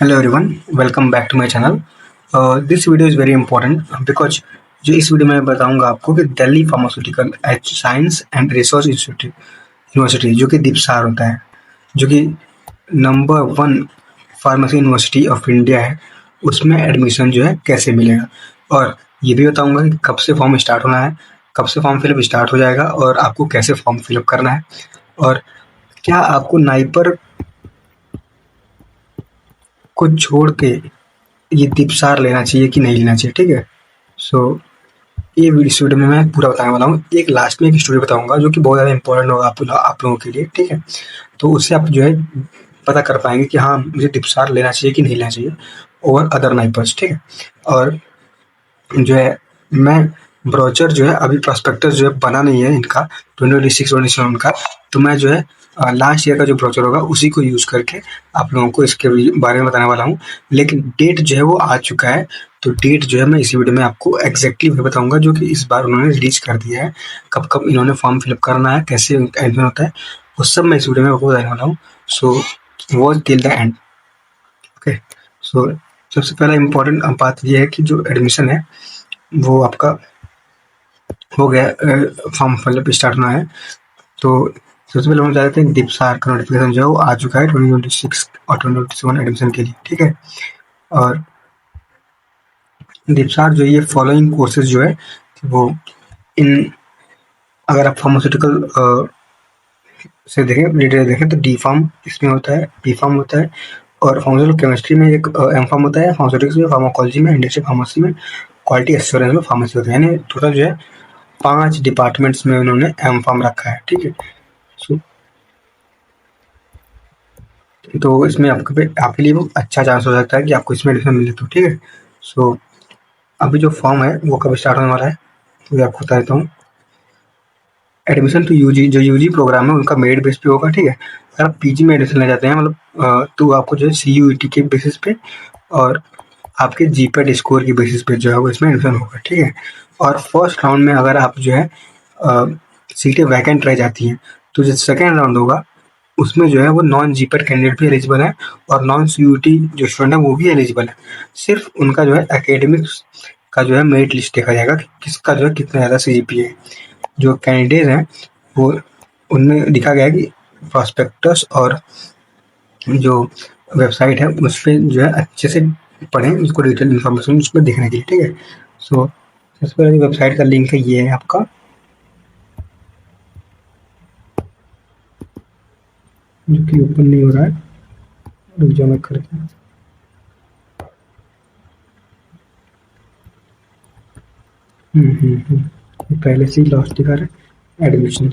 Hello everyone, welcome back to my channel. This video is very important because जो इस video में मैं बताऊंगा आपको कि Delhi pharmaceutical science and research institute university जो कि दीपसार होता है, जो कि number 1 pharmacy university of India है, उसमें एडमिशन जो है कैसे मिलेगा। और ये भी बताऊंगा कि कब से फॉर्म स्टार्ट होना है, कब से फॉर्म फिलअप स्टार्ट हो जाएगा और आपको कैसे फॉर्म फिलअप करना है, और क्या आपको नाइपर को छोड़ के ये दीपसार लेना चाहिए कि नहीं लेना चाहिए। ठीक है, सो ये इस वीडियो में मैं पूरा बताने वाला हूँ। एक लास्ट में एक स्टोरी बताऊंगा जो कि बहुत ज़्यादा इंपॉर्टेंट होगा आप लोगों के लिए। ठीक है, तो उससे आप जो है पता कर पाएंगे कि हाँ मुझे दीपसार लेना चाहिए कि नहीं लेना चाहिए और अदर नाइपर्स। ठीक है, और जो है मैं ब्रोचर जो है अभी प्रॉस्पेक्टस जो है बना नहीं है इनका 2026-27 का, तो मैं जो है लास्ट ईयर का जो ब्रोचर होगा उसी को यूज़ करके आप लोगों को इसके बारे में बताने वाला हूँ। लेकिन डेट जो है वो आ चुका है, तो डेट जो है मैं इसी वीडियो में आपको एग्जैक्टली वही बताऊंगा जो कि इस बार उन्होंने रिलीज कर दिया है। कब कब इन्होंने फॉर्म फिलअप करना है, कैसे एडमिशन होता है, वो सब मैं इस वीडियो में आपको बताने वाला हूँ। So watch till the end. Okay, so सबसे पहला इम्पोर्टेंट बात ये है कि जो एडमिशन है वो आपका हो गया, फॉर्म फिलअप स्टार्ट होना है। तो सबसे पहले हम जानते हैं दीपसार का नोटिफिकेशन जो है वो आ चुका है 2026 और 2027 एडमिशन के लिए। ठीक है, और दीपसार जो ये फॉलोइंग कोर्सेज जो है वो इन, अगर आप फार्मास्यूटिकल से देखें, डिटेल देखें तो डी फार्म इसमें होता है, बी फार्म होता है, और फार्मास्यूटिकल केमिस्ट्री में एक एम फार्म होता है, फार्मास्यूटिक्स में, फार्माकोलॉजी में, इंडस्ट्रियल फार्मेसी में, क्वालिटी एश्योरेंस में फार्मेसी होता है। यानी टोटल जो है 5 डिपार्टमेंट्स में उन्होंने एम फार्म रखा है। ठीक है, सो तो इसमें आपके लिए वो अच्छा चांस हो सकता है कि आपको इसमें एडमिशन मिले। तो ठीक है, सो अभी जो फॉर्म है वो कब स्टार्ट होने वाला है तो ये आपको बता देता हूँ। एडमिशन तो यूजी प्रोग्राम है उनका मेरिट बेस पे होगा। ठीक है, अगर आप पीजी में एडमिशन ले जाते हैं मतलब तो आपको जो है CUET के बेसिस पे और आपके जीपेट स्कोर की बेसिस पे जो है वो इसमें एडमिशन होगा। ठीक है, और फर्स्ट राउंड में अगर आप जो है सीटें वैकेंट रह जाती हैं तो जो सेकेंड राउंड होगा उसमें जो है वो नॉन जीपेट कैंडिडेट भी एलिजिबल है और नॉन CUET जो स्टूडेंट है वो भी एलिजिबल है। सिर्फ उनका जो है एकेडमिक्स का जो है मेरिट लिस्ट देखा जाएगा कि किसका जो है कितना ज़्यादा CGPA है। जो कैंडिडेट हैं वो उनमें लिखा गया है कि प्रॉस्पेक्टस और जो वेबसाइट है उस पर जो है अच्छे से पढ़ें, उसको डिटेल इन्फॉर्मेशन उसमें देखने के लिए। ठीक है, सो सबसे पहले वेबसाइट का लिंक है, ये है आपका, जो कि ओपन नहीं हो रहा है, रुक जाओ मैं करके। पहले से ही लॉस्ट दिखा रहा है एडमिशन।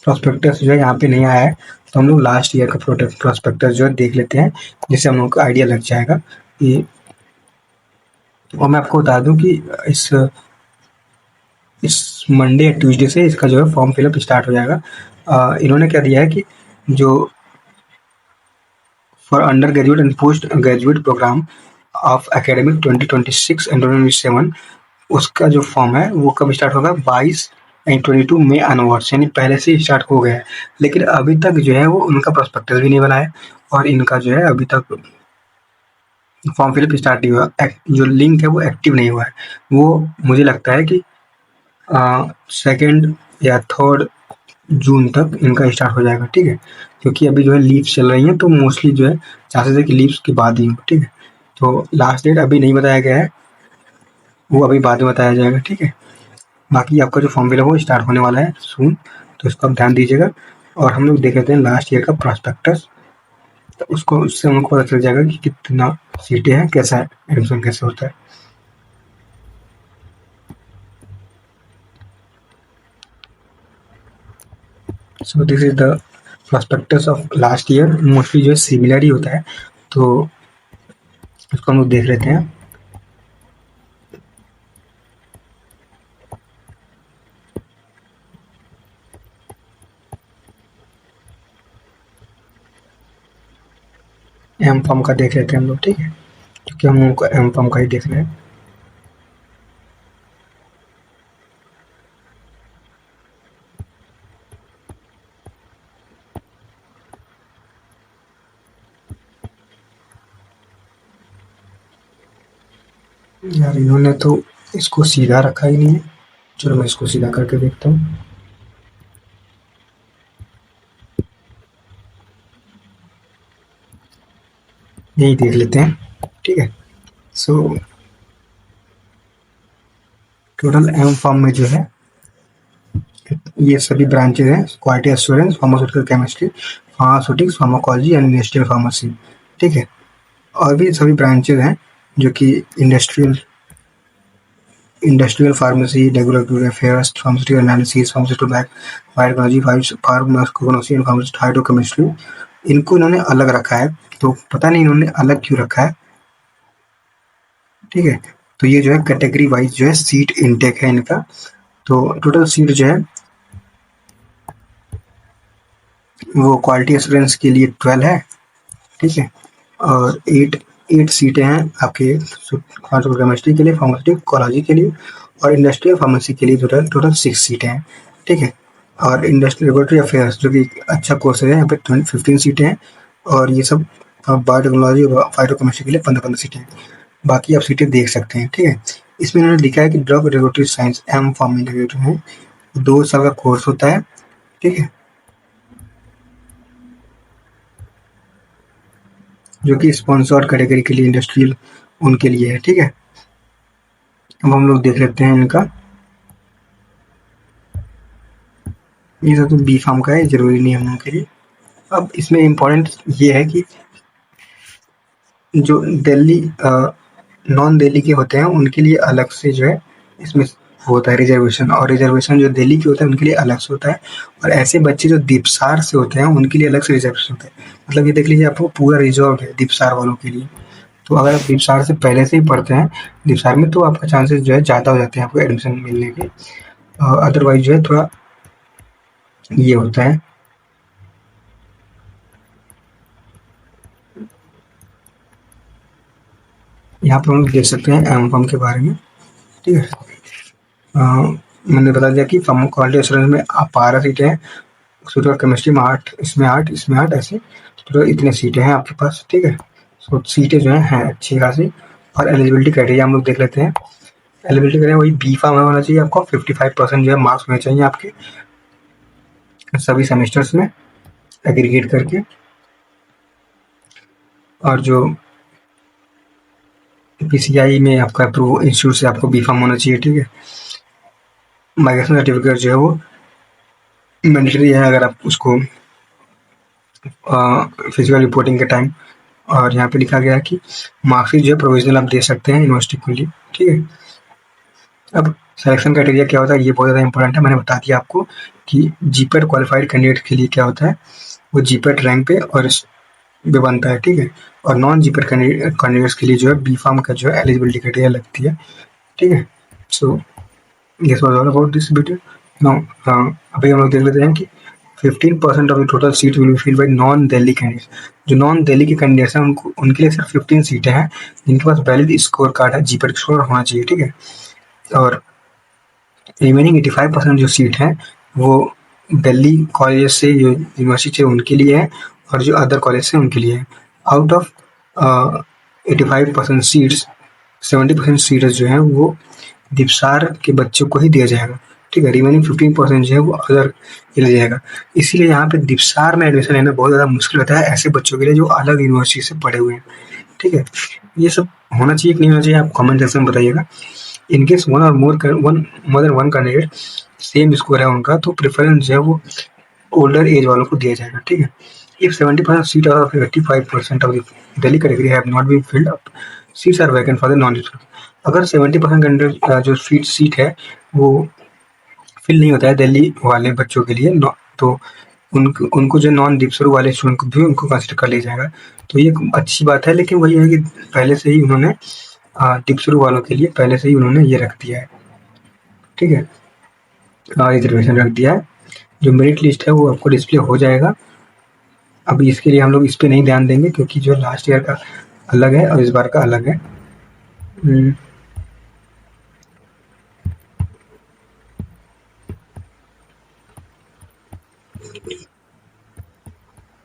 प्रॉस्पेक्टस जो है यहाँ पे नहीं आया है, तो हम लोग लास्ट ईयर का प्रोडक्ट प्रॉस्पेक्टस जो है देख लेते हैं, जिससे हम लोग को आइडिया लग जाएगा कि। और मैं आपको बता दूं कि इस इस मंडे या ट्यूसडे से इसका जो है फॉर्म फिलअप स्टार्ट हो जाएगा। इन्होंने क्या दिया है कि जो for undergraduate and postgraduate programme of academic 2026 and 2027, उसका जो फॉर्म है वो कब स्टार्ट होगा, 22 एंड 22 मई अनवर्ड्स, यानी पहले से स्टार्ट हो गया है। लेकिन अभी तक जो है वो उनका प्रोस्पेक्टस भी नहीं बना है और इनका जो है अभी तक फॉर्म फिलअप स्टार्ट नहीं हुआ, जो लिंक है वो एक्टिव नहीं हुआ है। वो मुझे लगता है कि 2 या 3 जून तक इनका स्टार्ट हो जाएगा। ठीक है, क्योंकि अभी जो है लीव्स चल रही हैं तो मोस्टली जो है चांसेस है कि लीव्स के बाद ही हो। ठीक है, तो लास्ट डेट अभी नहीं बताया गया है, वो अभी बाद में बताया जाएगा। ठीक है, बाकी आपका जो फॉर्म फिलअप वो स्टार्ट होने वाला है सून, तो इसको आप ध्यान दीजिएगा। और हम लोग देख लेते हैं लास्ट ईयर का प्रॉस्पेक्टस, तो उसको उससे हमको पता चल जाएगा कि कितना सीटें हैं, कैसा है एडमिशन कैसे होता है। So this is the prospectus of last year, mostly जो है सिमिलर ही होता है, तो इसको हम लोग देख लेते हैं। एम फॉर्म का देख लेते हैं हम लोग। ठीक है, क्योंकि हम लोग को एम फॉर्म का ही देख रहे हैं। यार इन्होंने तो इसको सीधा रखा ही नहीं है। चलो मैं इसको सीधा करके देखता हूँ। यही देख लेते हैं, ठीक है। सो टोटल एम फॉर्म में जो है ये सभी ब्रांचेज हैं: quality assurance, pharmaceutical chemistry, pharmaceutics, pharmacology and industrial pharmacy, ठीक है। और भी सभी ब्रांचेज हैं जो कि industrial industrial pharmacy, regulatory affairs, pharmaceutical analysis, pharmaceutical biotechnology, pharmacognosy and hydrochemistry, इनको इन्होंने अलग रखा है। तो पता नहीं इन्होंने अलग क्यों रखा है, ठीक है। तो ये जो है कैटेगरी वाइज जो है सीट इनटेक है इनका। तो टोटल सीट जो है वो क्वालिटी एश्योरेंस के लिए 12 है, ठीक है। और 8 सीटें हैं आपके केमिस्ट्री के लिए, फार्मास्यूटिकलॉजी के लिए और इंडस्ट्रियल फार्मेसी के लिए टोटल टोटल 6 सीटें हैं, ठीक है। और इंडस्ट्रियल रेगुलेटरी अफेयर्स जो कि अच्छा कोर्स है, यहाँ पे 15 सीटें हैं। और ये सब बायोटेक्नोलॉजी और फाइटोकेमिस्ट्री के लिए 15 सीटें हैं। बाकी आप सीटें देख सकते हैं, ठीक है। इसमें इन्होंने लिखा है कि drug regulatory science M form में है, 2 साल का कोर्स होता है, ठीक है, जो कि स्पॉन्सर्ड कैटेगरी के लिए इंडस्ट्रियल उनके लिए है, ठीक है। अब हम लोग देख लेते हैं इनका। ये सब तो बी फार्म का है, जरूरी नहीं हम लोगों के लिए। अब इसमें इम्पोर्टेंट ये है कि जो दिल्ली नॉन दिल्ली के होते हैं उनके लिए अलग से जो है इसमें होता है रिजर्वेशन, और रिजर्वेशन जो दिल्ली के होता है उनके लिए अलग से होता है। और ऐसे बच्चे जो दीपसार से होते हैं उनके लिए अलग से रिजर्वेशन होता है। मतलब ये देख लीजिए, आपको पूरा रिजर्व है दीपसार वालों के लिए। तो अगर आप दीपसार से पहले से ही पढ़ते हैं दीपसार में, तो आपका चांसेस जो है ज़्यादा हो जाते हैं आपको एडमिशन मिलने के। अदरवाइज जो है थोड़ा ये होता है। यहाँ पर हम लोग देख सकते हैं एम फॉर्म के बारे में, ठीक है। मैंने बता दिया कि क्वालिटी एश्योरेंस में आप 12 सीटें हैं, उसके केमिस्ट्री में 8, इसमें 8, इसमें 8, ऐसे तो इतने सीटें हैं आपके पास, ठीक है। सो सीटें जो हैं अच्छी खासी। और एलिजिबिलिटी क्राइटेरिया हम लोग देख लेते हैं। एलिजिबिलिटी क्राइटेरिया वही बी फार्म में होना चाहिए आपको, 55% जो है मार्क्स होने चाहिए आपके सभी सेमेस्टर्स में एग्रीगेट करके। और जो पीसीआई में आपका अप्रूव इंस्टीट्यूट से आपको बी फार्म होना चाहिए, ठीक है। माइग्रेशन सर्टिफिकेट जो है वो मैंडेटरी है अगर आप उसको फिजिकल रिपोर्टिंग के टाइम। और यहाँ पे लिखा गया है कि मार्कशीट जो है प्रोविजनल आप दे सकते हैं यूनिवर्सिटी के लिए, ठीक है। अब सिलेक्शन क्राइटेरिया क्या होता है, ये बहुत ज़्यादा इंपॉर्टेंट है। मैंने बता दिया आपको कि जीपेट क्वालिफाइड कैंडिडेट के लिए क्या होता है, वो जीपेट रैंक पे और पे बनता है, ठीक है। और नॉन जीपेट कैंडिडेट्स के लिए जो है बी फार्म का जो है एलिजिबिलिटी क्राइटेरिया लगती है, ठीक है। So this was all about this video. Now अभी हम लोग देख लेते हैं कि 15% of the total seat will be filled by non Delhi candidates. जो नॉन दिल्ली के कैंडिडेट्स हैं उनको उनके लिए सिर्फ 15 सीटें हैं जिनके पास वैलिड स्कोर कार्ड है, जीपेट स्कोर होना चाहिए, ठीक है। और रिमेनिंग 85% जो सीट हैं वो दिल्ली कॉलेज से जो यूनिवर्सिटी है उनके लिए है, और जो अदर कॉलेज से उनके लिए है। आउट ऑफ 85% सीट्स, 70% सीट्स जो हैं वो दीपसार के बच्चों को ही दिया जाएगा, ठीक है। रिमेनिंग 15% जो है वो अदर के लिए जाएगा। इसीलिए यहाँ पे दीपसार में एडमिशन लेना बहुत ज़्यादा मुश्किल होता है ऐसे बच्चों के लिए जो अलग यूनिवर्सिटी से पढ़े हुए हैं, ठीक है। ये सब होना चाहिए कि नहीं होना चाहिए, आप कमेंट सेक्शन में बताइएगा। इन केस वन और more than one candidate same score है उनका, तो प्रेफरेंस जो है वो ओल्डर एज वालों को दिया जाएगा, ठीक है। If 70% seat out of 85% of the Delhi category have not been filled up, seats are vacant for the non district. अगर 70% कैंडिडेट जो सीट है वो फिल नहीं होता है दिल्ली वाले बच्चों के लिए, तो उनको जो नॉन दीपसरू वाले स्टूडेंट को भी उनको कंसिडर कर लिया जाएगा। तो ये अच्छी बात है, लेकिन वही है कि पहले से ही उन्होंने दीपसरू वालों के लिए पहले से ही उन्होंने ये रख दिया है, ठीक है, रिजर्वेशन रख दिया है। जो मेरिट लिस्ट है वो आपको डिस्प्ले हो जाएगा। अभी इसके लिए हम लोग इस पे नहीं ध्यान देंगे क्योंकि जो लास्ट ईयर का अलग है और इस बार का अलग है।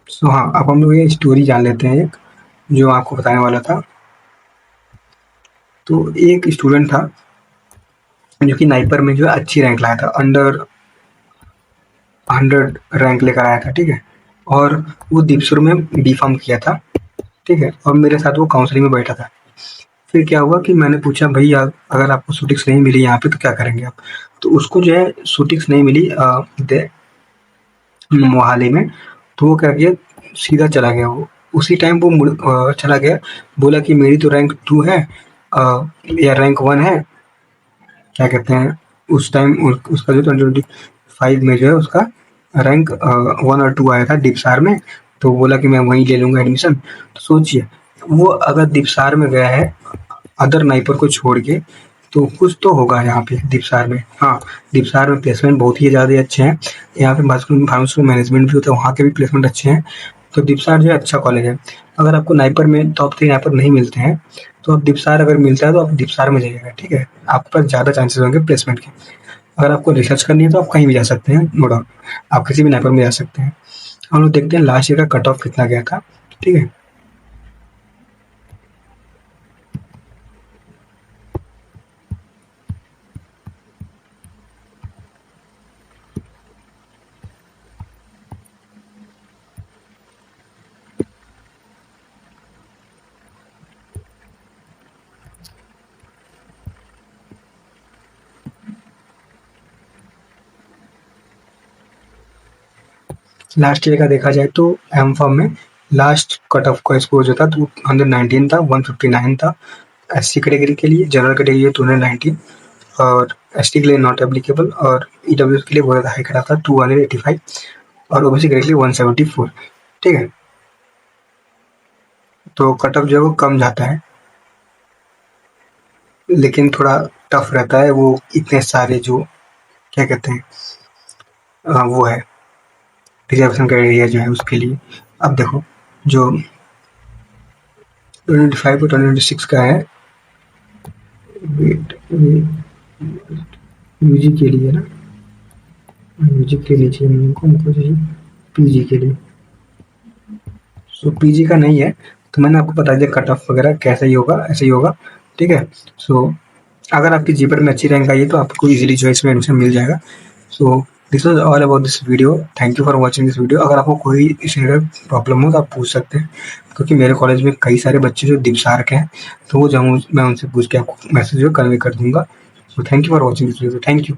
सो हाँ, अब हम लोग ये स्टोरी जान लेते हैं एक जो आपको बताने वाला था। तो एक स्टूडेंट था जो कि नाइपर में जो है अच्छी रैंक लाया था, अंडर 100 रैंक लेकर आया था, ठीक है। और वो दीपसुर में बी फार्म किया था, ठीक है। और मेरे साथ वो काउंसलिंग में बैठा था। फिर क्या हुआ कि मैंने पूछा, भाई अगर आपको सूटिक्स नहीं मिली यहाँ पे तो क्या करेंगे आप? तो उसको जो है सूटिक्स नहीं मिली मोहाली में। तो वो क्या किया, सीधा चला गया। वो उसी टाइम वो चला गया, बोला कि मेरी तो रैंक 2 है, या रैंक 1 है, क्या कहते हैं उस टाइम उसका जो 2025 में जो है उसका रैंक 1 और 2 आया था दीपसार में। तो बोला कि मैं वहीं ले लूंगा एडमिशन। तो सोचिए, वो अगर दीपसार में गया है अदर नाइपर को छोड़ के, तो कुछ तो होगा यहाँ पे दीपसार में। हाँ, दीपसार में प्लेसमेंट बहुत ही ज़्यादा अच्छे हैं। यहाँ पे फार्मास्यूटिकल मैनेजमेंट भी होता है, वहाँ के भी प्लेसमेंट अच्छे हैं। तो दीपसार जो है अच्छा कॉलेज है। अगर आपको नाइपर में टॉप 3 नाइपर नहीं मिलते हैं, तो आप दीपसार अगर मिलता है तो आप दीपसार में जाइएगा, ठीक है। आपके पास ज़्यादा चांसेस होंगे प्लेसमेंट के। अगर आपको रिसर्च करनी है तो आप कहीं भी जा सकते हैं, नो डाउट। आप किसी भी नाइपर में जा सकते हैं। हम लोग देखते हैं लास्ट ईयर का कट ऑफ कितना गया था, ठीक है। लास्ट ईयर का देखा जाए तो एम फॉर्म में लास्ट कट ऑफ का स्कोर जो था 219 था, 159 था। एससी कैटेगरी के लिए, जनरल कैटेगरी है 219, और एसटी के लिए नॉट एप्लीकेबल, और ईडब्ल्यूएस के लिए बहुत ज़्यादा हाई कट ऑफ था 285, और ओबीसी कैटेगरी के लिए 174, ठीक है। तो कट ऑफ जो है वो कम जाता है, लेकिन थोड़ा टफ रहता है। वो इतने सारे जो क्या कहते हैं वो है रिजर्वेशन क्राइटेरिया जो है उसके लिए। अब देखो, जो 2025 और 2026 का है, वेट यूजी के लिए ना, यूजी के लिए चाहिए हमको चाहिए पीजी के लिए। सो पीजी का नहीं है, तो मैंने आपको बता दिया कट ऑफ वगैरह कैसा ही होगा, ऐसे ही होगा, ठीक है। सो अगर आपकी जीपीआर में अच्छी रैंक आई है तो आपको इजीली जो है इसमें एडमिशन मिल जाएगा। So this was all about this video. Thank you for watching this video. अगर आपको कोई इससे रिलेटेड प्रॉब्लम हो तो आप पूछ सकते हैं, क्योंकि मेरे कॉलेज में कई सारे बच्चे जो दीपसार के हैं, तो वो मैं उनसे पूछ के आपको मैसेज जो कन्वे कर दूंगा। So thank you for watching this video. Thank you.